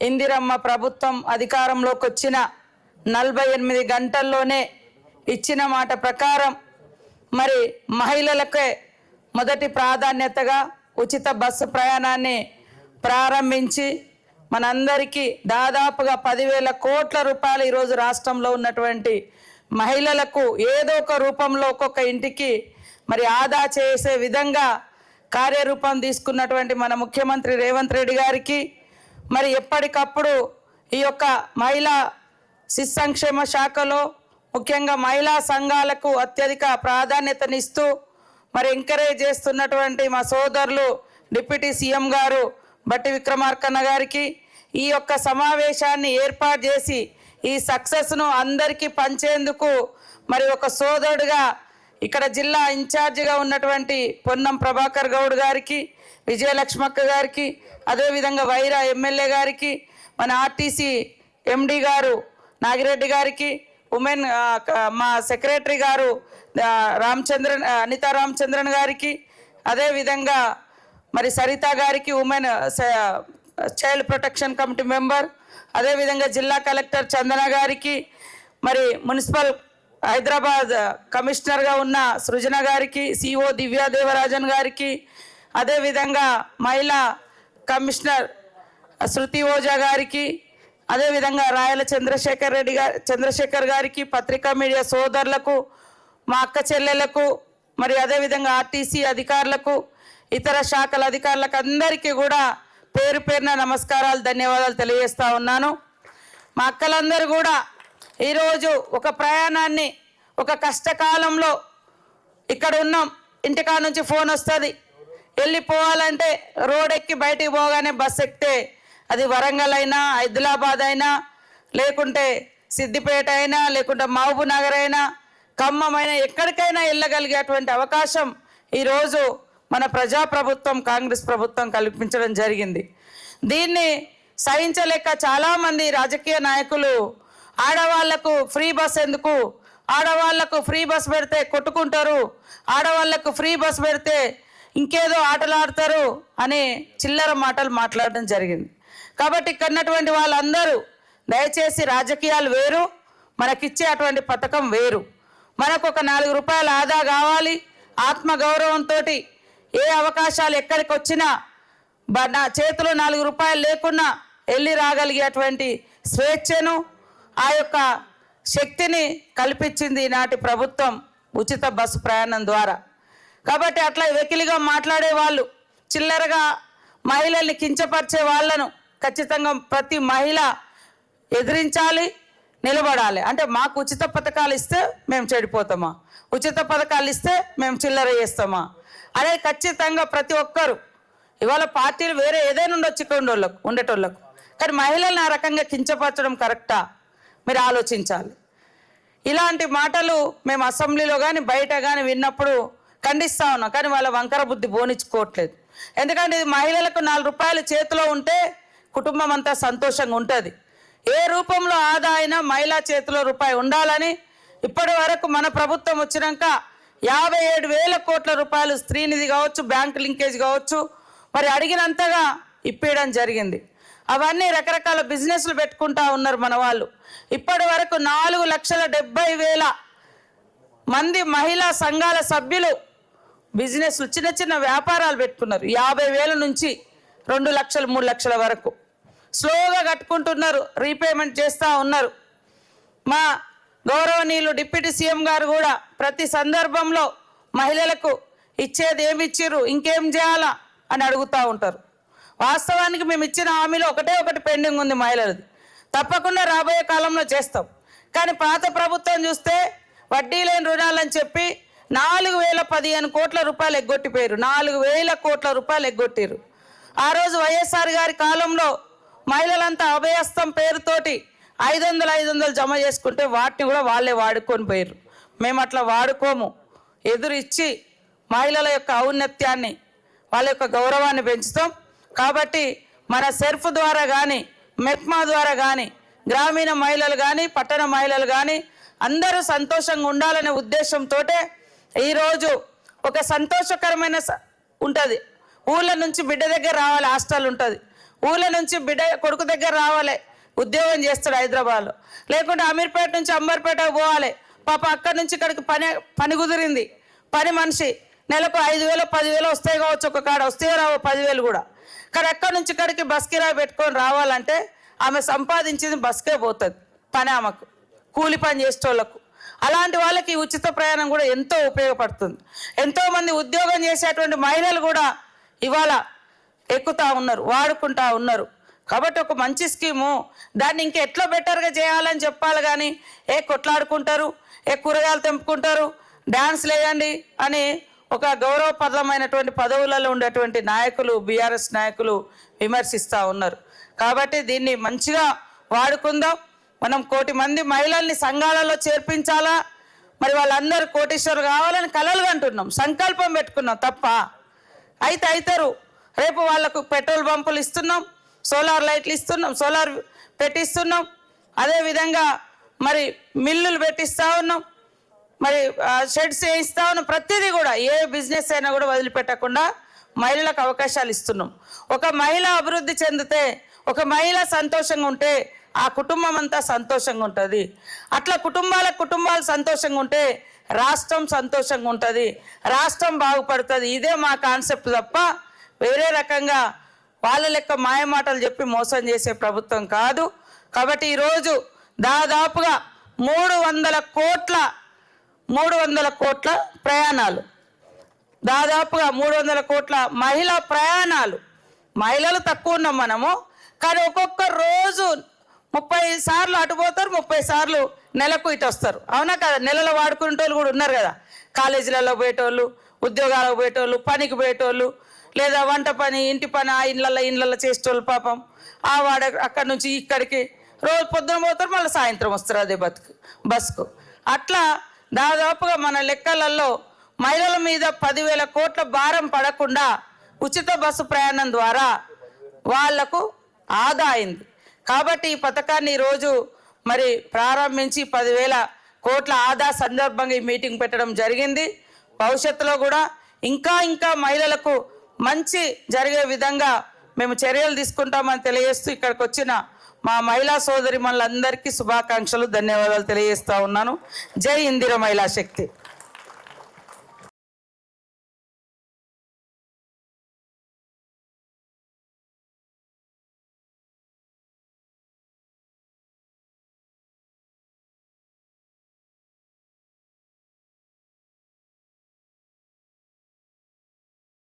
ఇందిరమ్మ ప్రభుత్వం అధికారంలోకి వచ్చిన 48 గంటల్లోనే ఇచ్చిన మాట ప్రకారం మరి మహిళలకే మొదటి ప్రాధాన్యతగా ఉచిత బస్సు ప్రయాణాన్ని ప్రారంభించి మనందరికీ దాదాపుగా 10,000 కోట్ల రూపాయలు ఈరోజు రాష్ట్రంలో ఉన్నటువంటి మహిళలకు ఏదో ఒక రూపంలో ఒక్కొక్క ఇంటికి మరి ఆదా చేసే విధంగా కార్యరూపం తీసుకున్నటువంటి మన ముఖ్యమంత్రి రేవంత్ రెడ్డి గారికి మరి ఎప్పటికప్పుడు ఈ యొక్క మహిళా శిశు సంక్షేమ శాఖలో ముఖ్యంగా మహిళా సంఘాలకు అత్యధిక ప్రాధాన్యతనిస్తూ మరి ఎంకరేజ్ చేస్తున్నటువంటి మా సోదరులు డిప్యూటీ సీఎం గారు బట్టి విక్రమార్కన్న గారికి ఈ యొక్క సమావేశాన్ని ఏర్పాటు చేసి ఈ సక్సెస్ను అందరికీ పంచేందుకు మరి ఒక సోదరుడుగా ఇక్కడ జిల్లా ఇన్ఛార్జిగా ఉన్నటువంటి పొన్నం ప్రభాకర్ గౌడ్ గారికి, విజయలక్ష్మక్క గారికి, అదేవిధంగా వైరా ఎమ్మెల్యే గారికి, మన ఆర్టీసీ ఎండి గారు నాగిరెడ్డి గారికి, ఉమెన్ మా సెక్రటరీ గారు అనితా రామచంద్రన్ గారికి, అదేవిధంగా మరి సరిత గారికి women child protection committee member, అదేవిధంగా జిల్లా కలెక్టర్ చందన గారికి, మరి మున్సిపల్ హైదరాబాద్ కమిషనర్గా ఉన్న సృజన గారికి, సిఓ దివ్యాదేవరాజన్ గారికి, అదేవిధంగా మహిళా కమిషనర్ శృతి ఓజా గారికి, అదేవిధంగా రాయల చంద్రశేఖర్ గారికి, పత్రికా మీడియా సోదరులకు, మా అక్క చెల్లెలకు, మరి అదేవిధంగా ఆర్టీసీ అధికారులకు, ఇతర శాఖల అధికారులకు అందరికీ కూడా పేరు పేరున నమస్కారాలు, ధన్యవాదాలు తెలియజేస్తా ఉన్నాను. మా అక్కలందరూ కూడా ఈరోజు ఒక ప్రయాణాన్ని ఒక కష్టకాలంలో ఇక్కడ ఉన్నాం, ఇంటికా నుంచి ఫోన్ వస్తుంది, వెళ్ళిపోవాలంటే రోడ్ ఎక్కి బయటికి పోగానే బస్ ఎక్కితే అది వరంగల్ అయినా, హైదరాబాద్ అయినా, లేకుంటే సిద్దిపేట అయినా, లేకుంటే మహబూబ్ నగర్ అయినా, ఖమ్మం అయినా, ఎక్కడికైనా వెళ్ళగలిగేటువంటి అవకాశం ఈరోజు మన ప్రజాప్రభుత్వం కాంగ్రెస్ ప్రభుత్వం కల్పించడం జరిగింది. దీన్ని సహించలేక చాలామంది రాజకీయ నాయకులు ఆడవాళ్లకు ఫ్రీ బస్ ఎందుకు, ఆడవాళ్లకు ఫ్రీ బస్ పెడితే కొట్టుకుంటారు, ఆడవాళ్లకు ఫ్రీ బస్ పెడితే ఇంకేదో ఆటలు ఆడతారు అని చిల్లర మాటలు మాట్లాడడం జరిగింది. కాబట్టి ఇక్కడ ఉన్నటువంటి వాళ్ళందరూ దయచేసి రాజకీయాలు వేరు, మనకిచ్చే అటువంటి పథకం వేరు. మనకు ఒక 4 రూపాయల ఆదా కావాలి, ఆత్మగౌరవంతో ఏ అవకాశాలు ఎక్కడికి వచ్చినా నా చేతిలో 4 రూపాయలు లేకున్నా వెళ్ళి రాగలిగేటువంటి స్వేచ్ఛను, ఆ యొక్క శక్తిని కల్పించింది ఈనాటి ప్రభుత్వం ఉచిత బస్సు ప్రయాణం ద్వారా. కాబట్టి అట్లా వెకిలిగా మాట్లాడే వాళ్ళు, చిల్లరగా మహిళల్ని కించపరిచే వాళ్ళను ఖచ్చితంగా ప్రతి మహిళ ఎదిరించాలి, నిలబడాలి. అంటే మాకు ఉచిత పథకాలు ఇస్తే మేము చెడిపోతామా, ఉచిత పథకాలు ఇస్తే మేము చిల్లర చేస్తామా అనేది ఖచ్చితంగా ప్రతి ఒక్కరు, ఇవాళ పార్టీలు వేరే ఏదైనా ఉండొచ్చు ఇక్కడ ఉండేటోళ్ళకు, కానీ మహిళలను ఆ రకంగా కించపరచడం కరెక్టా మీరు ఆలోచించాలి. ఇలాంటి మాటలు మేము అసెంబ్లీలో కానీ బయట కానీ విన్నప్పుడు ఖండిస్తూ ఉన్నాం, కానీ వాళ్ళ వంకర బుద్ధి బోనిచ్చుకోవట్లేదు. ఎందుకంటే ఇది మహిళలకు 4 రూపాయలు చేతిలో ఉంటే కుటుంబం అంతా సంతోషంగా ఉంటుంది. ఏ రూపంలో ఆదా అయినా మహిళా చేతిలో రూపాయి ఉండాలని ఇప్పటి వరకు మన ప్రభుత్వం వచ్చినాక 57,000 కోట్ల రూపాయలు స్త్రీనిధి కావచ్చు, బ్యాంక్ లింకేజ్ కావచ్చు, మరి అడిగినంతగా ఇప్పించడం జరిగింది. అవన్నీ రకరకాల బిజినెస్లు పెట్టుకుంటా ఉన్నారు మన వాళ్ళు. ఇప్పటి వరకు 4,70,000 మంది మహిళా సంఘాల సభ్యులు బిజినెస్లు, చిన్న చిన్న వ్యాపారాలు పెట్టుకున్నారు. 50,000 నుంచి 2 లక్షలు 3 లక్షల వరకు స్లోగా కట్టుకుంటున్నారు, రీపేమెంట్ చేస్తూ ఉన్నారు. మా గౌరవనీయులు డిప్యూటీ సీఎం గారు కూడా ప్రతి సందర్భంలో మహిళలకు ఇచ్చేది ఏమి ఇచ్చిర్రు, ఇంకేం చేయాలా అని అడుగుతూ ఉంటారు. వాస్తవానికి మేము ఇచ్చిన హామీలో ఒకటి పెండింగ్ ఉంది మహిళలది, తప్పకుండా రాబోయే కాలంలో చేస్తాం. కానీ పాత ప్రభుత్వం చూస్తే వడ్డీ లేని రుణాలని చెప్పి 4,015 కోట్ల రూపాయలు ఎగ్గొట్టిపోయారు, 4,000 కోట్ల రూపాయలు ఎగ్గొట్టారు. ఆ రోజు వైఎస్ఆర్ గారి కాలంలో మహిళలంతా అభయస్థం పేరుతోటి 500 జమ చేసుకుంటే వాటిని కూడా వాళ్ళే వాడుకొని పోయారు. మేము అట్లా వాడుకోము, ఎదురు ఇచ్చి మహిళల యొక్క ఔన్నత్యాన్ని, వాళ్ళ యొక్క గౌరవాన్ని పెంచుతాం. కాబట్టి మన సెర్ఫ్ ద్వారా కానీ, మెప్మా ద్వారా కానీ గ్రామీణ మహిళలు కానీ, పట్టణ మహిళలు కానీ అందరూ సంతోషంగా ఉండాలనే ఉద్దేశంతో ఈరోజు ఒక సంతోషకరమైన ఉంటుంది. ఊళ్ళ నుంచి బిడ్డ దగ్గర రావాలి, హాస్టల్ ఉంటుంది. ఊళ్ళ నుంచి బిడ్డ కొడుకు దగ్గర రావాలి, ఉద్యోగం చేస్తాడు హైదరాబాద్లో, లేకుంటే అమీర్పేట నుంచి అంబర్పేటకు పోవాలి, పాప అక్కడి నుంచి ఇక్కడికి పని కుదిరింది, పని మనిషి నెలకు 5,000 10,000 వస్తాయి కావచ్చు, ఒక కాడ వస్తాయో రావో 10,000 కూడా, కానీ అక్కడి నుంచి ఇక్కడికి బస్ కిరాయి పెట్టుకొని రావాలంటే ఆమె సంపాదించింది బస్కే పోతుంది, పని ఆమెకు కూలి పని చేసేటోళ్ళకు. అలాంటి వాళ్ళకి ఉచిత ప్రయాణం కూడా ఎంతో ఉపయోగపడుతుంది. ఎంతోమంది ఉద్యోగం చేసేటువంటి మహిళలు కూడా ఇవాళ ఎక్కుతా ఉన్నారు, వాడుకుంటా ఉన్నారు. కాబట్టి ఒక మంచి స్కీము, దాన్ని ఇంకా ఎట్లా బెటర్గా చేయాలని చెప్పాలి కానీ కొట్లాడుకుంటారు, కూరగాయలు తెంపుకుంటారు, డ్యాన్స్ లేయండి అని ఒక గౌరవప్రదమైనటువంటి పదవులలో ఉండేటువంటి నాయకులు, బీఆర్ఎస్ నాయకులు విమర్శిస్తూ ఉన్నారు. కాబట్టి దీన్ని మంచిగా వాడుకుందాం. మనం 1 కోటి మంది మహిళల్ని సంఘాలలో చేర్పించాలా, మరి వాళ్ళందరూ కోటీశ్వరులు కావాలని కలలు కంటున్నాం, సంకల్పం పెట్టుకున్నాం తప్ప అయితే అవుతారు. రేపు వాళ్ళకు పెట్రోల్ పంపులు ఇస్తున్నాం, సోలార్ లైట్లు ఇస్తున్నాం, సోలార్ పెట్టిస్తున్నాం, అదేవిధంగా మరి మిల్లులు పెట్టిస్తూ ఉన్నాం, మరి షెడ్స్ వేయిస్తూ ఉన్నాం. ప్రతిదీ కూడా ఏ బిజినెస్ అయినా కూడా వదిలిపెట్టకుండా మహిళలకు అవకాశాలు ఇస్తున్నాం. ఒక మహిళ అభివృద్ధి చెందితే, ఒక మహిళ సంతోషంగా ఉంటే ఆ కుటుంబం అంతా సంతోషంగా ఉంటుంది. అట్లా కుటుంబాలు సంతోషంగా ఉంటే రాష్ట్రం సంతోషంగా ఉంటుంది, రాష్ట్రం బాగుపడుతుంది. ఇదే మా కాన్సెప్ట్ తప్ప వేరే రకంగా వాళ్ళ లెక్క మాయమాటలు చెప్పి మోసం చేసే ప్రభుత్వం కాదు. కాబట్టి ఈరోజు దాదాపుగా 300 కోట్ల ప్రయాణాలు, దాదాపుగా 300 కోట్ల మహిళా ప్రయాణాలు. మహిళలు తక్కువ ఉన్నాం మనము, కానీ ఒక్కొక్క రోజు 30 సార్లు అటు పోతారు, 30 సార్లు నెలకు ఇటు వస్తారు. అవునా కదా? నెలలో వాడుకునే వాళ్ళు కూడా ఉన్నారు కదా, కాలేజీలలో పోయేటోళ్ళు, ఉద్యోగాలకు పోయేటోళ్ళు, పనికి పోయేటోళ్ళు, లేదా వంట పని, ఇంటి పని, ఆ ఇళ్ళల్లో చేసేటోళ్ళు. పాపం ఆ అక్కడి నుంచి ఇక్కడికి రోజు పొద్దున పోతారు, మళ్ళీ సాయంత్రం వస్తారు అదే బస్కు. అట్లా దాదాపుగా మన లెక్కలలో మహిళల మీద 10,000 కోట్ల భారం పడకుండా ఉచిత బస్సు ప్రయాణం ద్వారా వాళ్లకు ఆదా అయింది. కాబట్టి ఈ పథకాన్ని ఈరోజు మరి ప్రారంభించి 10,000 కోట్ల ఆదా సందర్భంగా ఈ మీటింగ్ పెట్టడం జరిగింది. భవిష్యత్తులో కూడా ఇంకా మహిళలకు మంచి జరిగే విధంగా మేము చర్యలు తీసుకుంటామని తెలియజేస్తూ ఇక్కడికి వచ్చిన మా మహిళా సోదరిమణులందరికీ శుభాకాంక్షలు, ధన్యవాదాలు తెలియజేస్తా ఉన్నాను. జై ఇందిర మహిళా శక్తి.